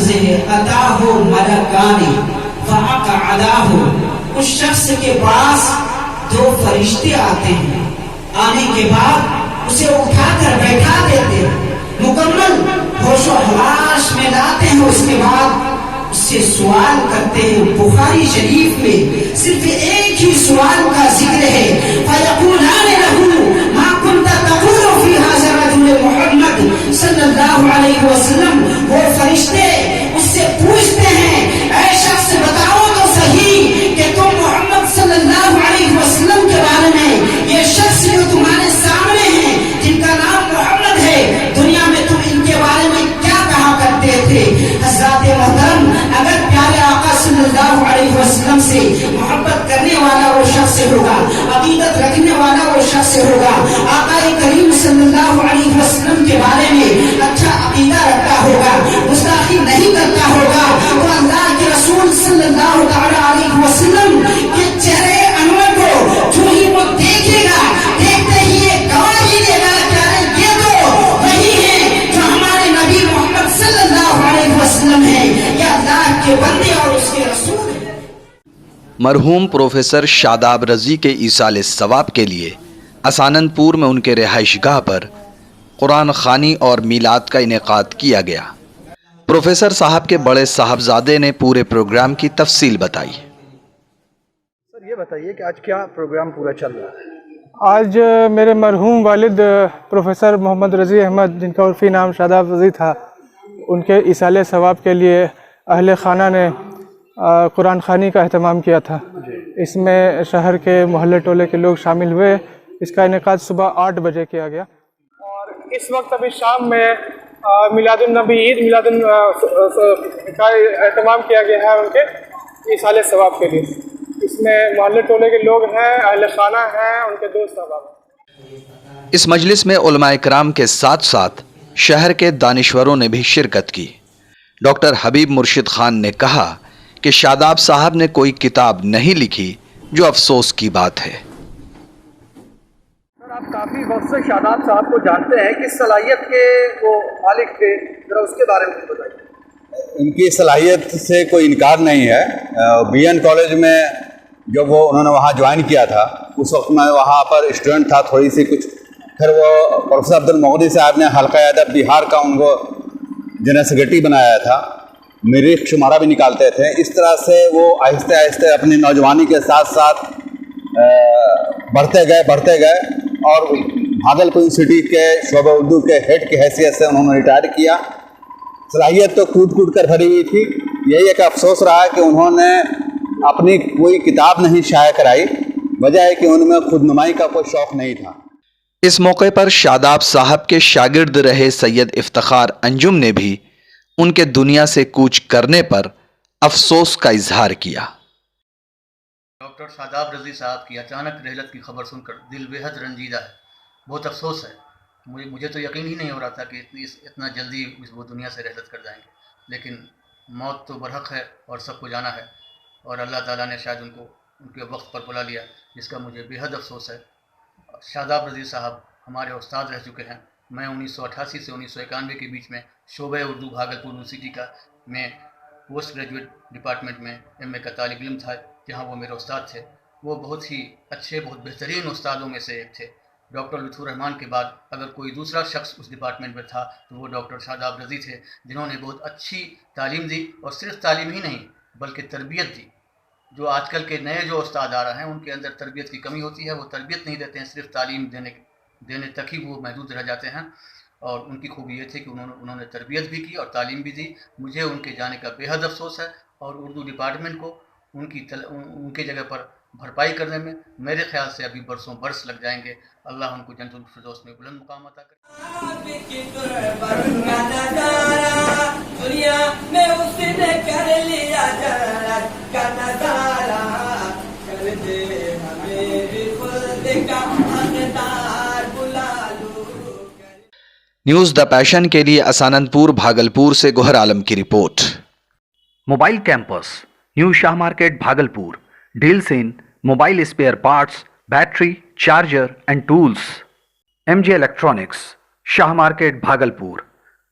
अताहु मलकानी फअक़अदाहु, उस शख्स के पास दो फरिश्ते आते हैं, आने के बाद उसे उठाकर बैठा देते हैं, मुकम्मल होशो हवास में लाते हैं, उसके बाद उससे सवाल करते हैं। बुखारी शरीफ में सिर्फ एक ही सवाल का जिक्र है, फयक़ूलान लहू मा कुन्त तक़ूलु फी हाज़ा रजुल मुहम्मद सल्लल्लाहु अलैहि वसल्लम। वो फरिश्ते उससे पूछते हैं, ऐ शख्स बताओ तो सही कि तुम मोहम्मद सल्लल्लाहु अलैहि वसल्लम के बारे में, ये शख्स जो तुम्हारे सामने हैं जिनका नाम मोहम्मद है, दुनिया में तुम इनके बारे में क्या कहा करते थे। हज़रत मोहतरम, अगर प्यारे आका सल्लल्लाहु अलैहि वसल्लम से मोहब्बत करने वाला वो शख्स होगा, अकीदत रखने वाला वो शख्स होगा, आका करीम सल्लल्लाहु अलैहि वसल्लम के बारे में अच्छा अकीदा रखता होगा, गुस्ताखी नहीं करता होगा, तो अल्लाह के रसूल सल्लल्लाहु अलैहि वसल्लम के चेहरे अनवर को जो ही वो देखेगा, देखते ही ये गवाही देगा कि ये तो वही है जो हमारे नबी मोहम्मद सल्लल्लाहु अलैहि वसल्लम है, या अल्लाह के बंदे और उसके रसूल हैं। मरहूम प्रोफेसर शादाब रज़ी के ईसाल सवाब के लिए असाननपुर में उनके रिहाइशगाह पर कुरान ख़ानी और मीलाद का इनेकाद किया गया। प्रोफेसर साहब के बड़े साहबजादे ने पूरे प्रोग्राम की तफसील बताई। सर ये बताइए कि आज क्या प्रोग्राम पूरा चल रहा है? आज मेरे मरहूम वालिद प्रोफेसर मोहम्मद रज़ी अहमद, जिनका उर्फ़ी नाम शादाब रज़ी था, उनके ईसाल सवाब के लिए अहले खाना ने कुरान ख़ानी का अहतमाम किया था। इसमें शहर के मोहल्ले टोले के लोग शामिल हुए। इसका इनेकाद सुबह 8 बजे किया गया और इस वक्त अभी शाम में मिलादुन्नबी ईद मिलादुन का अहतमाम किया गया है उनके ईसाल सवाब के लिए। इसमें मोहल्ले टोले के लोग हैं, अहले खाना हैं, उनके दोस्त अहबाब। इस मजलिस में उलमाए कराम के साथ साथ शहर के दानिश्वरों ने भी शिरकत की। डॉक्टर हबीब मुर्शिद खान ने कहा कि शादाब साहब ने कोई किताब नहीं लिखी, जो अफसोस की बात है। सर आप काफ़ी वक्त से शादाब साहब को जानते हैं, किस सलाहियत के वो मालिक थे, ज़रा उसके बारे में बताइए। इनकी सलाहियत से कोई इनकार नहीं है। बीएन कॉलेज में जब वो उन्होंने वहाँ ज्वाइन किया था, उस वक्त मैं वहाँ पर स्टूडेंट था, थोड़ी सी कुछ। फिर वो प्रोफेसर अब्दुल मुगनी साहब ने हल्का अदब बिहार का उनको जनरल सेक्रेटरी बनाया था, मेरी शुमारा भी निकालते थे। इस तरह से वो आहिस्ते आहिस्ते अपनी नौजवानी के साथ साथ बढ़ते गए और भागलपुर यूनिवर्सिटी के शोबा उर्दू के हेड की हैसियत से उन्होंने रिटायर किया। सलाहियत तो कूद कर भरी हुई थी। यही एक अफसोस रहा कि उन्होंने अपनी कोई किताब नहीं शाया कराई। वजह है कि उनमें खुदनुमाई का कोई शौक़ नहीं था। इस मौके पर शादाब साहब के शागिर्द रहे सैयद इफ्तिखार अंजुम ने भी उनके दुनिया से कूच करने पर अफसोस का इजहार किया। डॉक्टर शादाब रज़ी साहब की अचानक रहलत की खबर सुनकर दिल बेहद रंजीदा है, बहुत अफसोस है। मुझे तो यकीन ही नहीं हो रहा था कि इतना जल्दी वो दुनिया से रहलत कर जाएंगे, लेकिन मौत तो बरहक है और सबको जाना है, और अल्लाह ताला ने शायद उनको उनके वक्त पर बुला लिया, जिसका मुझे बेहद अफसोस है। शादाब रज़ी साहब हमारे उस्ताद रह चुके हैं। मैं 1988 से 1991 के बीच में शोबे उर्दू भागलपुर यूनिवर्सिटी का में पोस्ट ग्रेजुएट डिपार्टमेंट में एमए का तालिब इल्म था, जहाँ वो मेरे उस्ताद थे। वो बहुत ही अच्छे, बहुत बेहतरीन उस्तादों में से एक थे। डॉक्टर लुत्फ़ुर रहमान के बाद अगर कोई दूसरा शख्स उस डिपार्टमेंट में था तो वो डॉक्टर शादाब रज़ी थे, जिन्होंने बहुत अच्छी तालीम दी, और सिर्फ तालीम ही नहीं बल्कि तरबियत दी। जो आजकल के नए जो उस्ताद आ रहे हैं उनके अंदर तरबियत की कमी होती है, वो तरबियत नहीं देते हैं, सिर्फ तालीम देने तक ही वो महदूद रह जाते हैं। और उनकी खूबी ये थी कि उन्होंने तरबियत भी की और तालीम भी दी। मुझे उनके जाने का बेहद अफसोस है, और उर्दू डिपार्टमेंट को उनके जगह पर भरपाई करने में मेरे ख्याल से अभी बरसों बरस लग जाएंगे। अल्लाह उनको जन्नतुल फिरदौस में बुलंद मुकाम अता करे। न्यूज़ द पैशन के लिए असाननपुर भागलपुर से गोहर आलम की report. Mobile campus, new Shah market Bhagalpur, deals in mobile spare parts, battery, charger and tools. MJ electronics, Shah market Bhagalpur,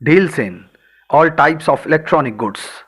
deals in all types of electronic goods.